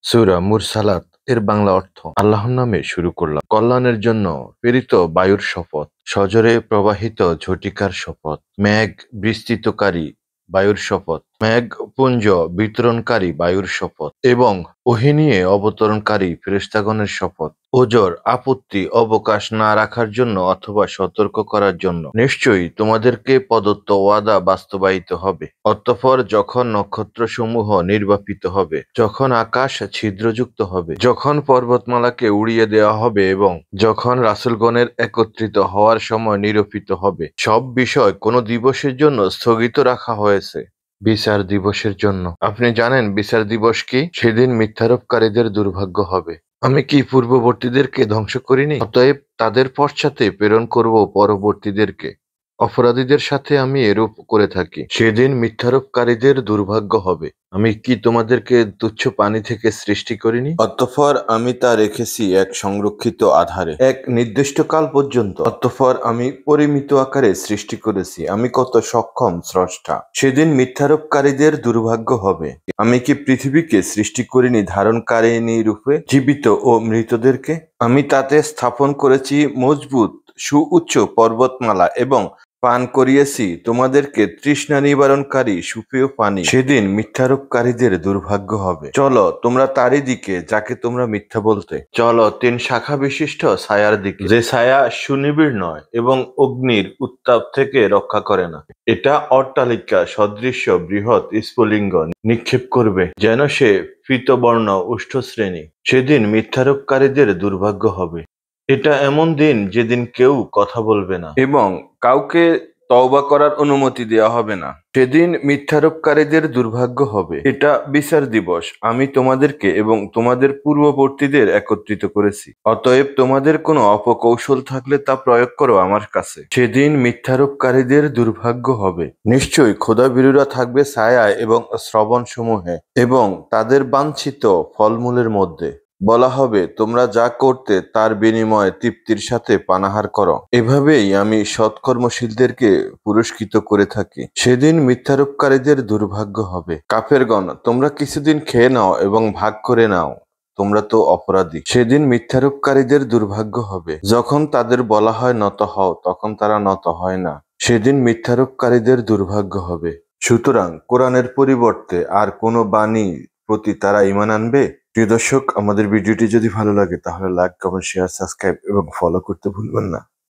সূরা Mursalat এর বাংলা অর্থ আল্লাহর নামে শুরু করলাম। কল্যাণের জন্য প্রেরিত বায়ুর শপথ, সজোরে প্রবাহিত ঝটিকার শপথ, মেঘ বিস্তৃতকারী বায়ুর শপথ, মেঘপুঞ্জ বিতরণকারী বায়ুর শপথ এবং ওহী নিয়ে অবতরণকারী ফেরেশতাগণের শপথ। ওজর, আপত্তি, অবকাশ না রাখার জন্য অথবা সতর্ক করার জন্য নিশ্চয়ই তোমাদেরকে প্রদত্ত ওয়াদা বাস্তবায়িত হবে। অতঃপর যখন নক্ষত্রসমূহ নির্বাপিত হবে, যখন আকাশ ছিদ্রযুক্ত হবে, যখন পর্বতমালাকে উড়িয়ে দেওয়া হবে এবং যখন রাসূলগণের একত্রিত হওয়ার সময় নিরূপিত হবে, সব বিষয় কোন দিবসের জন্য স্থগিত রাখা হয়েছে। বিচার দিবসের জন্য। আপনি জানেন বিচার দিবস কি? সেদিন মিথ্যারোপকারীদের দুর্ভাগ্য হবে। আমি কি পূর্ববর্তীদেরকে ধ্বংস করিনি? অতএব তাদের পশ্চাতে প্রেরণ করব পরবর্তীদেরকে। অপরাধীদের সাথে আমি এরূপ করে থাকি। সেদিন মিথ্যারোপকারীদের দুর্ভাগ্য হবে। আমি কি তোমাদেরকে তুচ্ছ পানি থেকে সৃষ্টি করিনি? অতঃপর আমি তা রেখেছি এক সংরক্ষিত আধারে, এক নির্দিষ্ট কাল পর্যন্ত। অতঃপর আমি পরিমিত আকারে সৃষ্টি করেছি। আমি কত সক্ষম স্রষ্টা। সেদিন মিথ্যারোপকারীদের দুর্ভাগ্য হবে। আমি কি পৃথিবীকে সৃষ্টি করিনি ধারণকারিণী রূপে, জীবিত ও মৃতদেরকে? আমি তাতে স্থাপন করেছি মজবুত সুউচ্চ পর্বতমালা এবং পান করিয়েছি তোমাদেরকে তৃষ্ণা নিবারণকারী সুপেয় পানি। সেদিন মিথ্যারোপকারীদের দুর্ভাগ্য হবে। চলো তোমরা তারই দিকে যাকে তোমরা মিথ্যা বলতে। চলো ৩ শাখা বিশিষ্ট ছায়ার দিকে, যে ছায়া সুনিবিড় নয় এবং অগ্নির উত্তাপ থেকে রক্ষা করে না। এটা অট্টালিকা সদৃশ্য বৃহৎ স্ফুলিঙ্গ নিক্ষেপ করবে, যেন সে পীতবর্ণ উষ্ঠশ্রেণী। সেদিন মিথ্যারোপকারীদের দুর্ভাগ্য হবে। এটা এমন দিন যেদিন কেউ কথা বলবে না এবং কাউকে তওবা করার অনুমতি দেওয়া হবে না। সেদিন মিথ্যারোপকারীদের দুর্ভাগ্য হবে। এটা বিচার দিবস। আমি তোমাদেরকে এবং তোমাদের পূর্ববর্তীদের একত্রিত করেছি। অতএব তোমাদের কোনো অপকৌশল থাকলে তা প্রয়োগ করো আমার কাছে। সেদিন মিথ্যারোপকারীদের দুর্ভাগ্য হবে। নিশ্চয়ই খোদাভীরুরা থাকবে ছায়ায় এবং শ্রবণসমূহে এবং তাদের বাঞ্ছিত ফলমূলের মধ্যে। বলা হবে, তোমরা যা করতে তার বিনিময়ে তৃপ্তির সাথে পানাহার করো। এভাবেই আমি সৎকর্মশীলদেরকে পুরস্কৃত করে থাকি। সেদিন মিথ্যারোপকারীদের দুর্ভাগ্য হবে। কাফেরগণ, তোমরা কিছুদিন খেয়ে নাও এবং ভাগ করে নাও, তোমরা তো অপরাধী। সেদিন মিথ্যারোপকারীদের দুর্ভাগ্য হবে। যখন তাদের বলা হয় নত হও, তখন তারা নত হয় না। সেদিন মিথ্যারোপকারীদের দুর্ভাগ্য হবে। সুতরাং কোরআনের পরিবর্তে আর কোনো বাণী প্রতি তারা ঈমান আনবে? প্রিয় দর্শক, আমাদের ভিডিওটি যদি ভালো লাগে তাহলে লাইক, কমেন্ট, শেয়ার, সাবস্ক্রাইব এবং ফলো করতে ভুলবেন না।